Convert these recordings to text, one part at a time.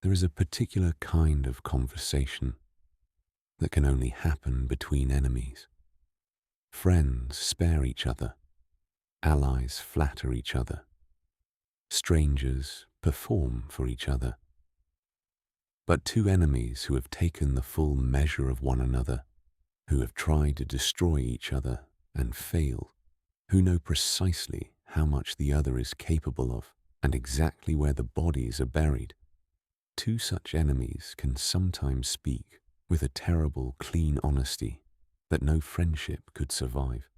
There is a particular kind of conversation that can only happen between enemies. Friends spare each other, allies flatter each other, strangers perform for each other. But two enemies who have taken the full measure of one another, who have tried to destroy each other and failed, who know precisely how much the other is capable of and exactly where the bodies are buried, two such enemies can sometimes speak with a terrible, clean honesty that no friendship could survive.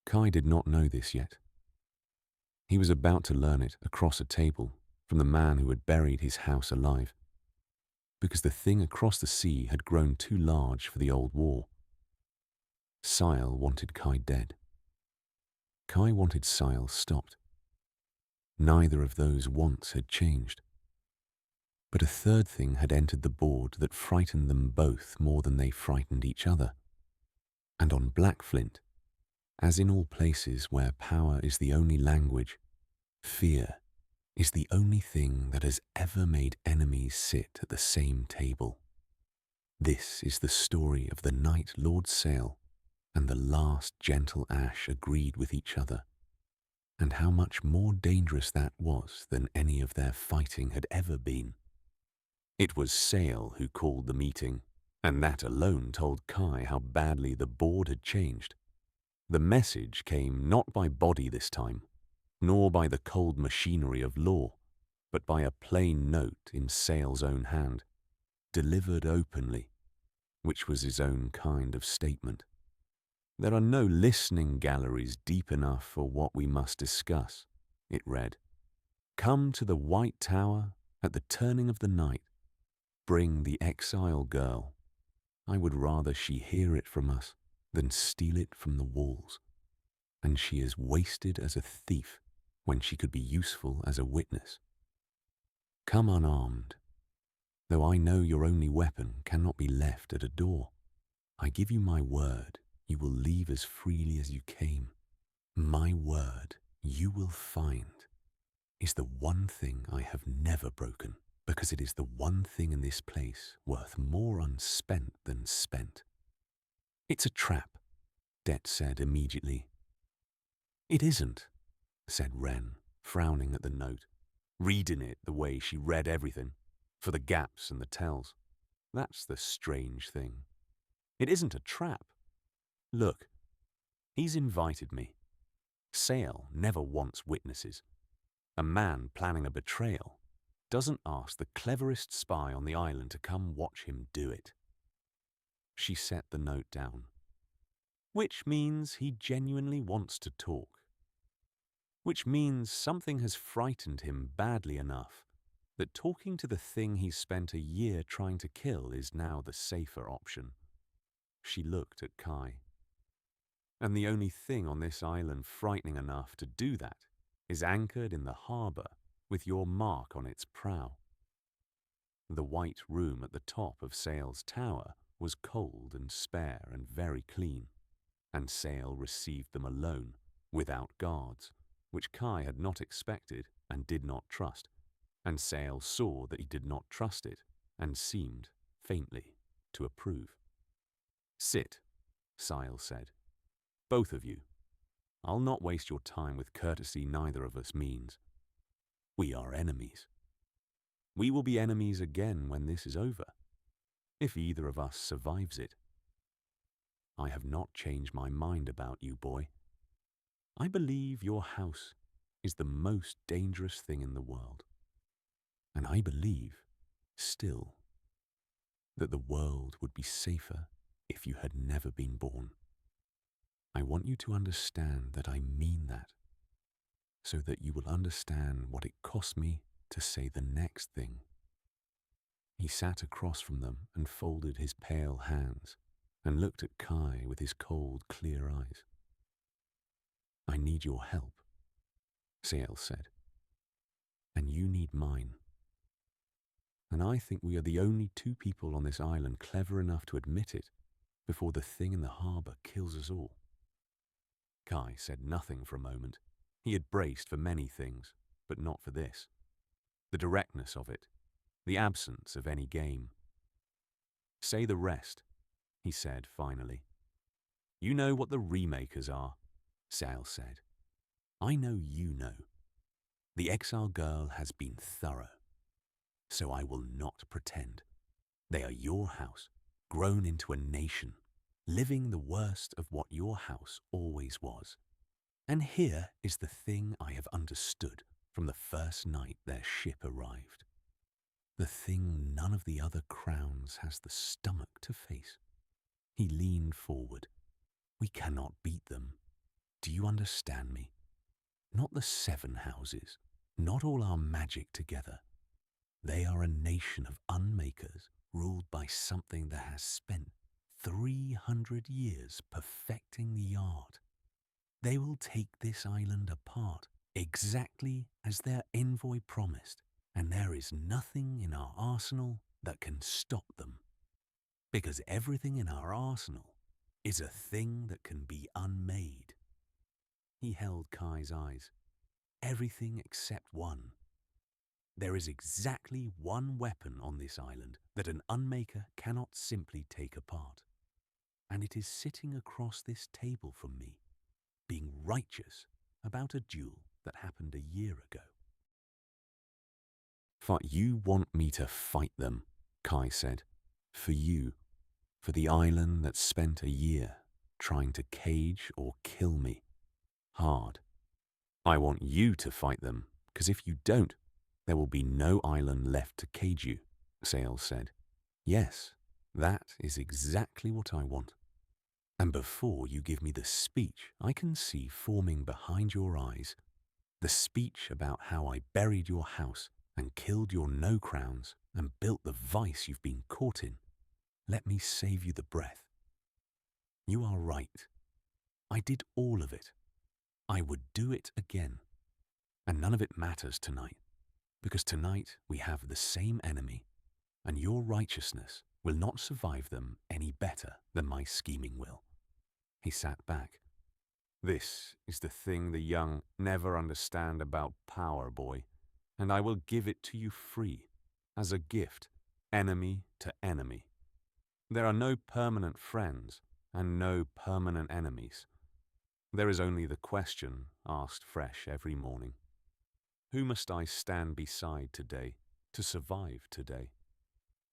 Kai did not know this yet. He was about to learn it across a table from the man who had buried his house alive, because the thing across the sea had grown too large for the old war. Sael wanted Kai dead. Kai wanted Sael stopped. Neither of those wants had changed. But a third thing had entered the board that frightened them both more than they frightened each other. And on Blackflint, as in all places where power is the only language, fear is the only thing that has ever made enemies sit at the same table. This is the story of the night Lord Sael and the last gentle Ash agreed with each other, and how much more dangerous that was than any of their fighting had ever been. It was Sael who called the meeting, and that alone told Kai how badly the board had changed. The message came not by body this time, nor by the cold machinery of law, but by a plain note in Sael's own hand, delivered openly, which was his own kind of statement. There are no listening galleries deep enough for what we must discuss, it read. Come to the White Tower at the turning of the night. Bring the exile girl. I would rather she hear it from us than steal it from the walls. And she is wasted as a thief when she could be useful as a witness. Come unarmed, though I know your only weapon cannot be left at a door. I give you my word, you will leave as freely as you came. My word, you will find, is the one thing I have never broken, because it is the one thing in this place worth more unspent than spent. It's a trap, Det said immediately. It isn't, said Wren, frowning at the note, reading it the way she read everything, for the gaps and the tells. That's the strange thing. It isn't a trap. Look, he's invited me. Sael never wants witnesses. A man planning a betrayal doesn't ask the cleverest spy on the island to come watch him do it. She set the note down. Which means he genuinely wants to talk. Which means something has frightened him badly enough that talking to the thing he's spent a year trying to kill is now the safer option. She looked at Kai. And the only thing on this island frightening enough to do that is anchored in the harbour with your mark on its prow. The white room at the top of Sael's tower was cold and spare and very clean, and Sael received them alone, without guards, which Kai had not expected and did not trust, and Sael saw that he did not trust it and seemed, faintly, to approve. Sit, Sael said. Both of you. I'll not waste your time with courtesy neither of us means. We are enemies. We will be enemies again when this is over, if either of us survives it. I have not changed my mind about you, boy. I believe your house is the most dangerous thing in the world. And I believe, still, that the world would be safer if you had never been born. I want you to understand that I mean that, so that you will understand what it cost me to say the next thing. He sat across from them and folded his pale hands and looked at Kai with his cold, clear eyes. I need your help, Sael said, and you need mine. And I think we are the only two people on this island clever enough to admit it before the thing in the harbour kills us all. Kai said nothing for a moment. He had braced for many things, but not for this. The directness of it, the absence of any game. "Say the rest," he said finally. "You know what the remakers are," Sael said. "I know you know. The exile girl has been thorough, so I will not pretend. They are your house, grown into a nation, living the worst of what your house always was. And here is the thing I have understood from the first night their ship arrived. The thing none of the other crowns has the stomach to face." He leaned forward. "We cannot beat them. Do you understand me? Not the 7 houses, not all our magic together. They are a nation of unmakers ruled by something that has spent 300 years perfecting the art. They will take this island apart exactly as their envoy promised, and there is nothing in our arsenal that can stop them. Because everything in our arsenal is a thing that can be unmade." He held Kai's eyes. "Everything except one. There is exactly one weapon on this island that an unmaker cannot simply take apart. And it is sitting across this table from me, being righteous about a duel that happened a year ago." "But you want me to fight them," Kai said. "For you. For the island that spent a year trying to cage or kill me. Hard. I want you to fight them, because if you don't, there will be no island left to cage you," Sael said. "Yes, that is exactly what I want. And before you give me the speech I can see forming behind your eyes, the speech about how I buried your house and killed your no-crowns and built the vice you've been caught in, let me save you the breath. You are right. I did all of it. I would do it again. And none of it matters tonight, because tonight we have the same enemy, and your righteousness will not survive them any better than my scheming will." He sat back. "This is the thing the young never understand about power, boy, and I will give it to you free, as a gift, enemy to enemy. There are no permanent friends and no permanent enemies. There is only the question asked fresh every morning. Who must I stand beside today to survive today?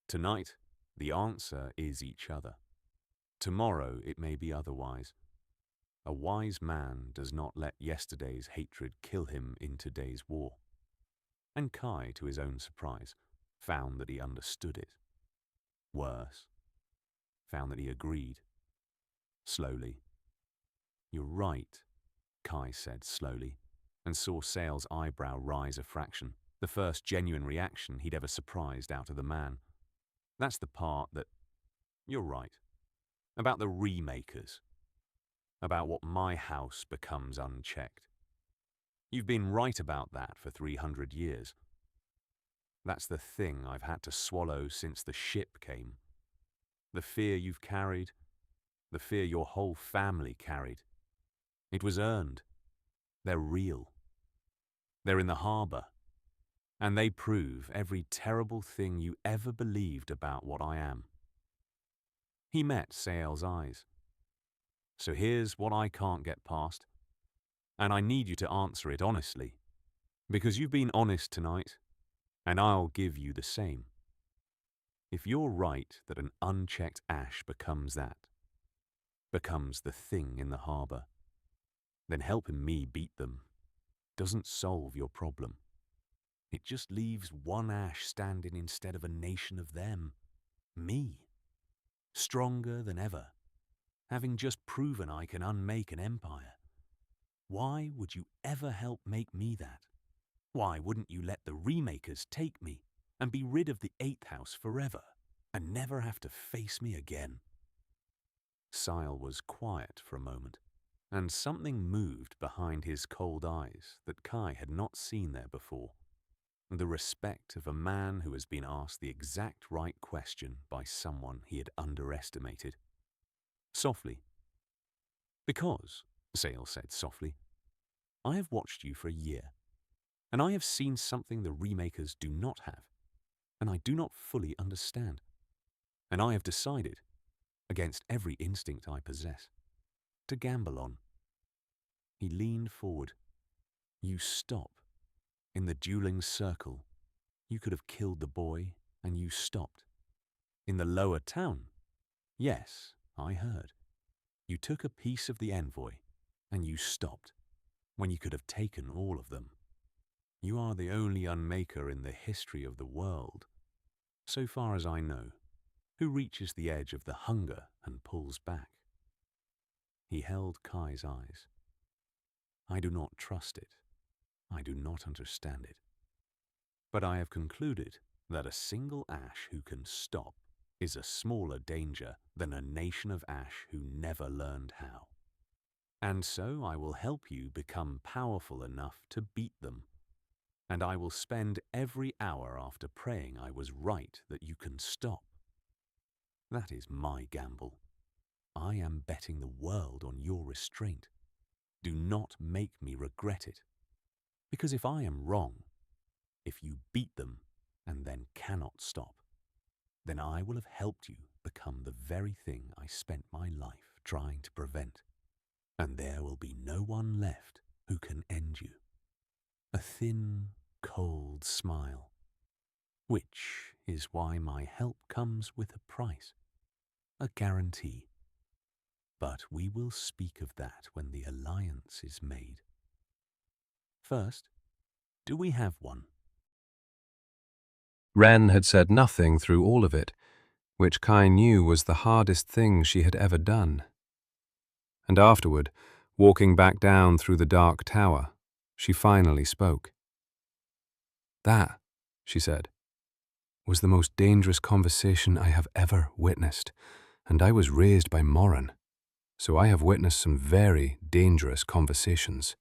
Tonight, the answer is each other. Tomorrow it may be otherwise. A wise man does not let yesterday's hatred kill him in today's war." And Kai, to his own surprise, found that he understood it. Worse, found that he agreed. Slowly. "You're right," Kai said slowly, and saw Sael's eyebrow rise a fraction, the first genuine reaction he'd ever surprised out of the man. "That's the part that... You're right. About the remakers. About what my house becomes unchecked. You've been right about that for 300 years. That's the thing I've had to swallow since the ship came. The fear you've carried, the fear your whole family carried. It was earned. They're real. They're in the harbor. And they prove every terrible thing you ever believed about what I am." He met Sael's eyes. "So here's what I can't get past. And I need you to answer it honestly. Because you've been honest tonight, and I'll give you the same. If you're right that an unchecked ash becomes that, becomes the thing in the harbor, then helping me beat them doesn't solve your problem. It just leaves one ash standing instead of a nation of them. Me. Stronger than ever, having just proven I can unmake an empire. Why would you ever help make me that? Why wouldn't you let the remakers take me and be rid of the 8th house forever and never have to face me again?" Sael was quiet for a moment, and something moved behind his cold eyes that Kai had not seen there before. The respect of a man who has been asked the exact right question by someone he had underestimated. Softly. "Because," Sael said softly, "I have watched you for a year, and I have seen something the remakers do not have. and I do not fully understand. And I have decided, against every instinct I possess, to gamble on. He leaned forward. You stop. In the dueling circle, you could have killed the boy, and you stopped. In the lower town, yes, I heard. You took a piece of the envoy, and you stopped, when you could have taken all of them. You are the only unmaker in the history of the world, so far as I know, who reaches the edge of the hunger and pulls back. He held Kai's eyes. I do not trust it. I do not understand it. But I have concluded that a single ash who can stop is a smaller danger than a nation of ash who never learned how. And so I will help you become powerful enough to beat them. And I will spend every hour after praying I was right that you can stop. That is my gamble. I am betting the world on your restraint. Do not make me regret it. Because if I am wrong, if you beat them and then cannot stop, then I will have helped you become the very thing I spent my life trying to prevent. And there will be no one left who can end you. A thin, cold smile, which is why my help comes with a price, a guarantee. But we will speak of that when the alliance is made. First, do we have one? Ren had said nothing through all of it, which Kai knew was the hardest thing she had ever done. And afterward, walking back down through the dark tower, she finally spoke. That, she said, was the most dangerous conversation I have ever witnessed, and I was raised by Morin, so I have witnessed some very dangerous conversations.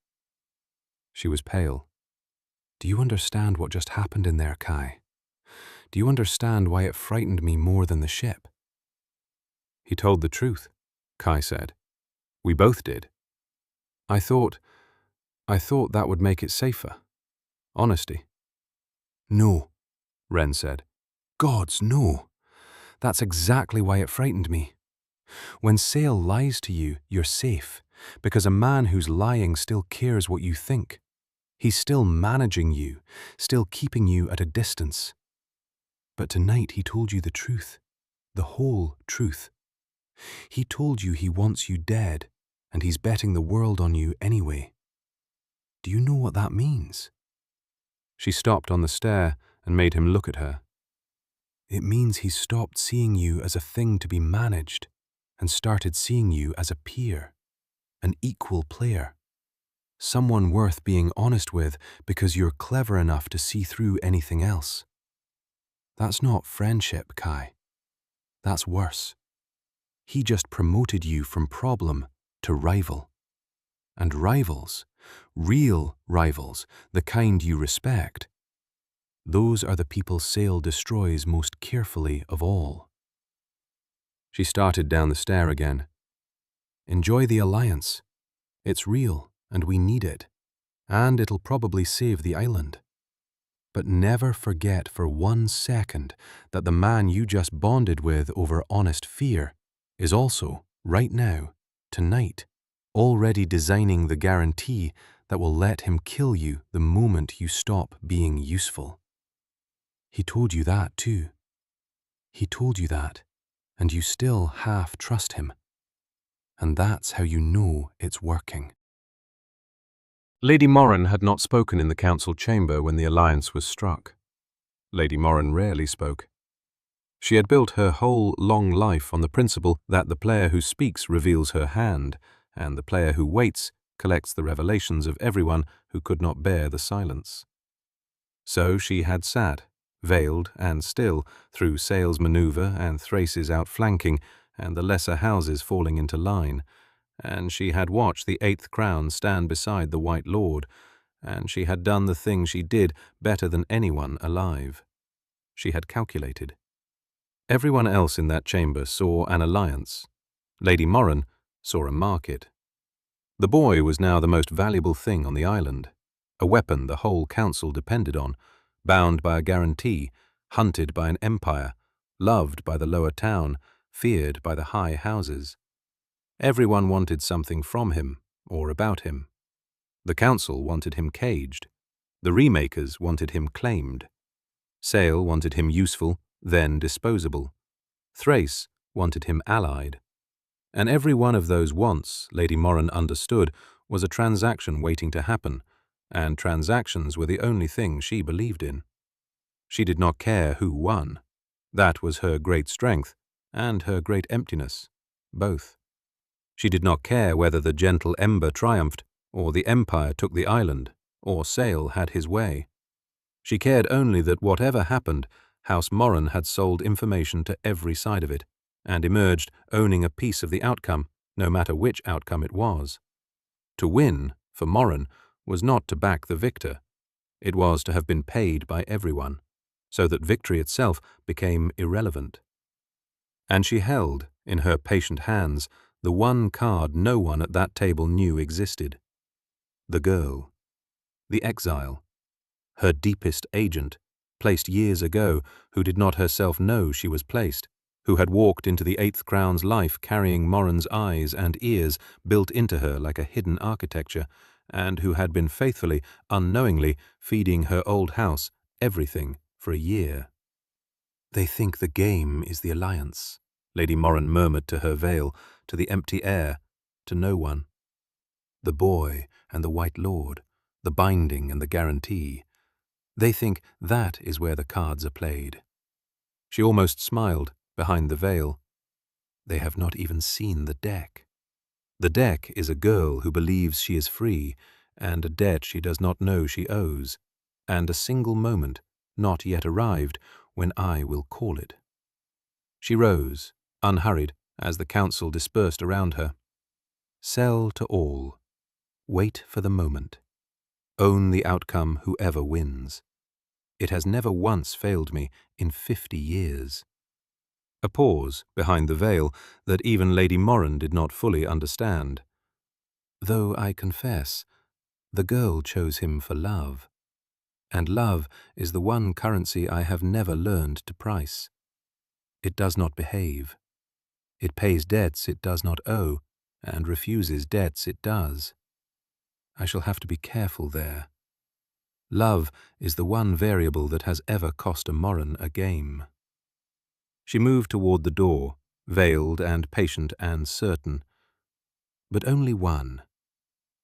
She was pale. Do you understand what just happened in there, Kai? Do you understand why it frightened me more than the ship? He told the truth, Kai said. We both did. I thought that would make it safer. Honesty. No, Ren said. Gods, no. That's exactly why it frightened me. When Sael lies to you, you're safe, because a man who's lying still cares what you think. He's still managing you, still keeping you at a distance. But tonight he told you the truth, the whole truth. He told you he wants you dead, and he's betting the world on you anyway. Do you know what that means? She stopped on the stair and made him look at her. It means he stopped seeing you as a thing to be managed and started seeing you as a peer, an equal player, someone worth being honest with because you're clever enough to see through anything else. That's not friendship, Kai. That's worse. He just promoted you from problem to rival. And rivals, real rivals, the kind you respect, those are the people Sael destroys most carefully of all. She started down the stair again. Enjoy the alliance. It's real, and we need it. And it'll probably save the island. But never forget for 1 second that the man you just bonded with over honest fear is also, right now, tonight, already designing the guarantee that will let him kill you the moment you stop being useful. He told you that too. He told you that, and you still half trust him. And that's how you know it's working. Lady Morin had not spoken in the council chamber when the alliance was struck. Lady Morin rarely spoke. She had built her whole long life on the principle that the player who speaks reveals her hand, and the player who waits collects the revelations of everyone who could not bear the silence. So she had sat, veiled and still, through Sael's maneuver and Thrace's outflanking and the lesser houses falling into line, and she had watched the 8th crown stand beside the White Lord, and she had done the thing she did better than anyone alive. She had calculated. Everyone else in that chamber saw an alliance. Lady Morin saw a market. The boy was now the most valuable thing on the island, a weapon the whole council depended on, bound by a guarantee, hunted by an empire, loved by the lower town, feared by the high houses. Everyone wanted something from him or about him. The council wanted him caged. The remakers wanted him claimed. Sael wanted him useful, then disposable. Thrace wanted him allied. And every one of those wants, Lady Moran understood, was a transaction waiting to happen, and transactions were the only thing she believed in. She did not care who won. That was her great strength, and her great emptiness, both. She did not care whether the gentle ember triumphed, or the empire took the island, or Sael had his way. She cared only that whatever happened, House Moran had sold information to every side of it, and emerged owning a piece of the outcome, no matter which outcome it was. To win, for Moran, was not to back the victor. It was to have been paid by everyone, so that victory itself became irrelevant. And she held, in her patient hands, the one card no one at that table knew existed. The girl. The exile. Her deepest agent, placed years ago, who did not herself know she was placed, who had walked into the Eighth Crown's life carrying Moran's eyes and ears built into her like a hidden architecture, and who had been faithfully, unknowingly, feeding her old house everything for a year. "They think the game is the alliance," Lady Moran murmured to her veil, to the empty air, to no one. "The boy and the White Lord, the binding and the guarantee. They think that is where the cards are played." She almost smiled behind the veil. "They have not even seen the deck. The deck is a girl who believes she is free, and a debt she does not know she owes, and a single moment, not yet arrived, when I will call it." She rose, unhurried, as the council dispersed around her. "Sell to all. Wait for the moment. Own the outcome whoever wins. It has never once failed me in 50 years. A pause behind the veil that even Lady Moran did not fully understand. "Though I confess, the girl chose him for love, and love is the one currency I have never learned to price. It does not behave. It pays debts it does not owe, and refuses debts it does. I shall have to be careful there. Love is the one variable that has ever cost a Moran a game." She moved toward the door, veiled and patient and certain. "But only one.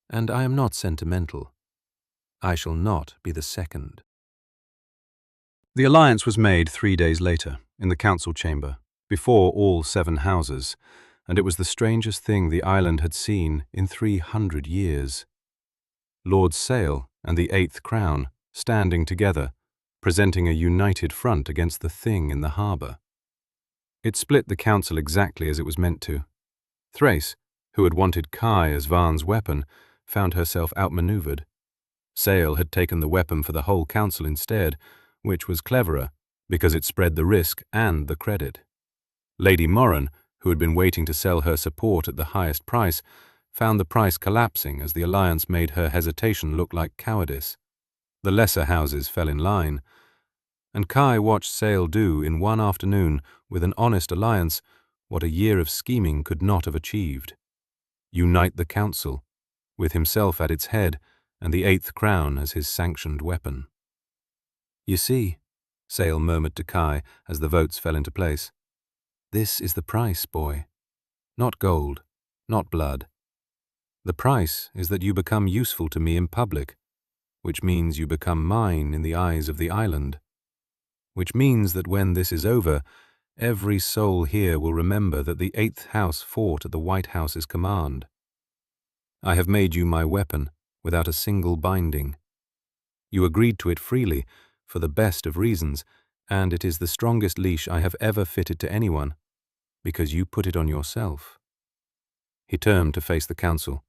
And I am not sentimental. I shall not be the second." The alliance was made 3 days later, in the council chamber, before all 7 houses, and it was the strangest thing the island had seen in 300 years. Lord Sael and the Eighth Crown, standing together, presenting a united front against the thing in the harbour. It split the council exactly as it was meant to. Thrace, who had wanted Kai as Varn's weapon, found herself outmaneuvered. Sael had taken the weapon for the whole council instead, which was cleverer, because it spread the risk and the credit. Lady Moran, who had been waiting to sell her support at the highest price, found the price collapsing as the alliance made her hesitation look like cowardice. The lesser houses fell in line, and Kai watched Sael do in one afternoon, with an honest alliance, what a year of scheming could not have achieved. Unite the council, with himself at its head and the Eighth Crown as his sanctioned weapon. "You see," Sael murmured to Kai as the votes fell into place, "this is the price, boy. Not gold, not blood. The price is that you become useful to me in public, which means you become mine in the eyes of the island. Which means that when this is over, every soul here will remember that the Eighth House fought at the White House's command. I have made you my weapon, without a single binding. You agreed to it freely, for the best of reasons, and it is the strongest leash I have ever fitted to anyone, because you put it on yourself." He turned to face the council.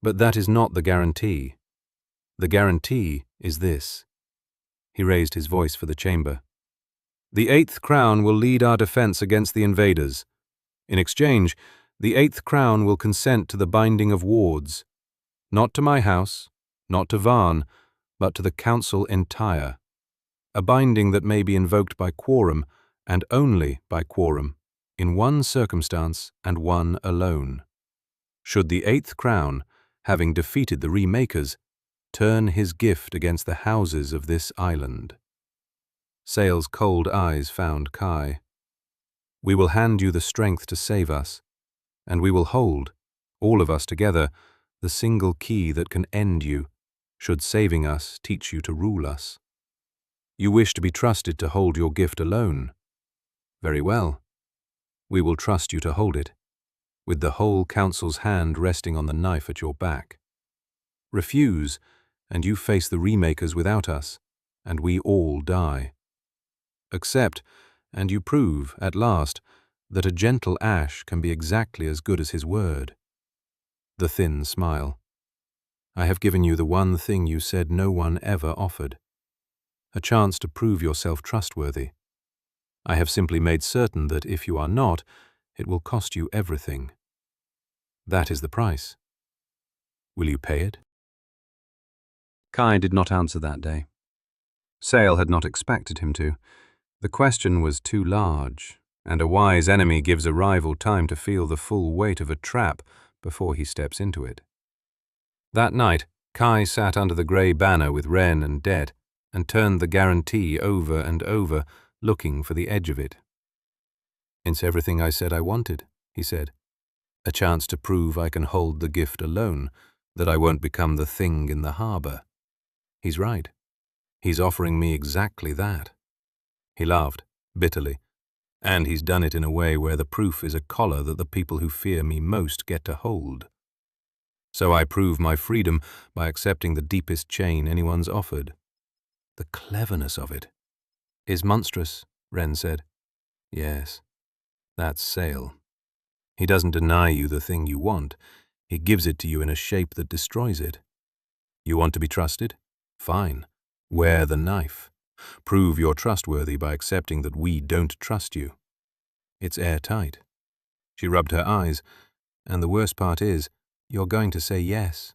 "But that is not the guarantee. The guarantee is this." He raised his voice for the chamber. "The Eighth Crown will lead our defense against the invaders. In exchange, the Eighth Crown will consent to the binding of wards. Not to my house, not to Varn, but to the council entire. a binding that may be invoked by quorum, and only by quorum, in one circumstance and one alone. Should the 8th crown, having defeated the Remakers, turn his gift against the houses of this island. Sael's cold eyes found Kai. We will hand you the strength to save us, and we will hold, all of us together, the single key that can end you, should saving us teach you to rule us. You wish to be trusted to hold your gift alone. Very well. We will trust you to hold it, with the whole council's hand resting on the knife at your back. Refuse, and you face the Remakers without us, and we all die. Accept, and you prove, at last, that a gentle ash can be exactly as good as his word. The thin smile. I have given you the one thing you said no one ever offered. A chance to prove yourself trustworthy. I have simply made certain that if you are not, it will cost you everything. That is the price. Will you pay it? Kai did not answer that day. Sael had not expected him to. The question was too large, and a wise enemy gives a rival time to feel the full weight of a trap before he steps into it. That night, Kai sat under the grey banner with Ren and Det, and turned the guarantee over and over, looking for the edge of it. It's everything I said I wanted, he said. A chance to prove I can hold the gift alone, that I won't become the thing in the harbour. He's right. He's offering me exactly that. He laughed, bitterly, and he's done it in a way where the proof is a collar that the people who fear me most get to hold. So I prove my freedom by accepting the deepest chain anyone's offered. The cleverness of it. Is monstrous, Ren said. Yes, that's Sael. He doesn't deny you the thing you want. He gives it to you in a shape that destroys it. You want to be trusted? Fine. Wear the knife. Prove you're trustworthy by accepting that we don't trust you. It's airtight. She rubbed her eyes, and the worst part is, you're going to say yes.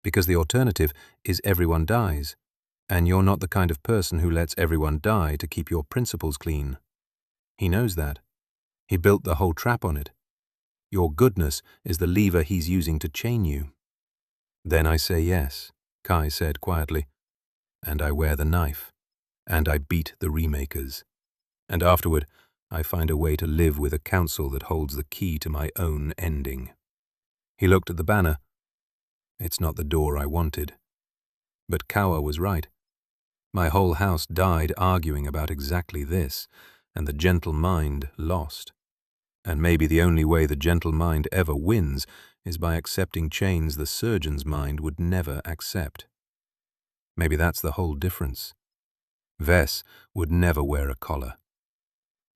Because the alternative is everyone dies, and you're not the kind of person who lets everyone die to keep your principles clean. He knows that. He built the whole trap on it. Your goodness is the lever he's using to chain you. Then I say yes, Kai said quietly, and I wear the knife, and I beat the Remakers, and afterward I find a way to live with a council that holds the key to my own ending. He looked at the banner. It's not the door I wanted. But Kawa was right. My whole house died arguing about exactly this, and the gentle mind lost. And maybe the only way the gentle mind ever wins is by accepting chains the surgeon's mind would never accept. Maybe that's the whole difference. Vess would never wear a collar.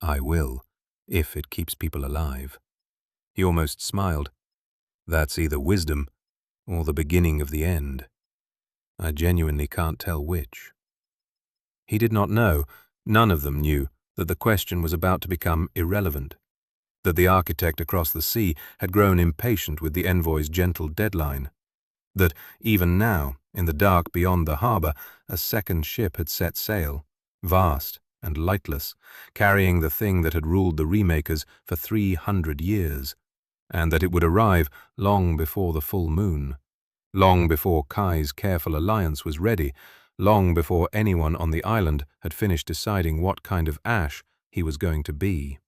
I will, if it keeps people alive. He almost smiled. That's either wisdom or the beginning of the end. I genuinely can't tell which. He did not know, none of them knew, that the question was about to become irrelevant, that the architect across the sea had grown impatient with the envoy's gentle deadline, that even now, in the dark beyond the harbour, a second ship had set sail, vast and lightless, carrying the thing that had ruled the Remakers for 300 years, and that it would arrive long before the full moon, long before Kai's careful alliance was ready, long before anyone on the island had finished deciding what kind of ash he was going to be.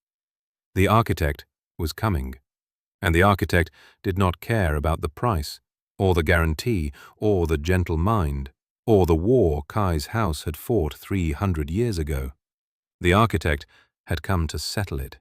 The architect was coming, and the architect did not care about the price, or the guarantee, or the gentle mind, or the war Kai's house had fought 300 years ago. The architect had come to settle it.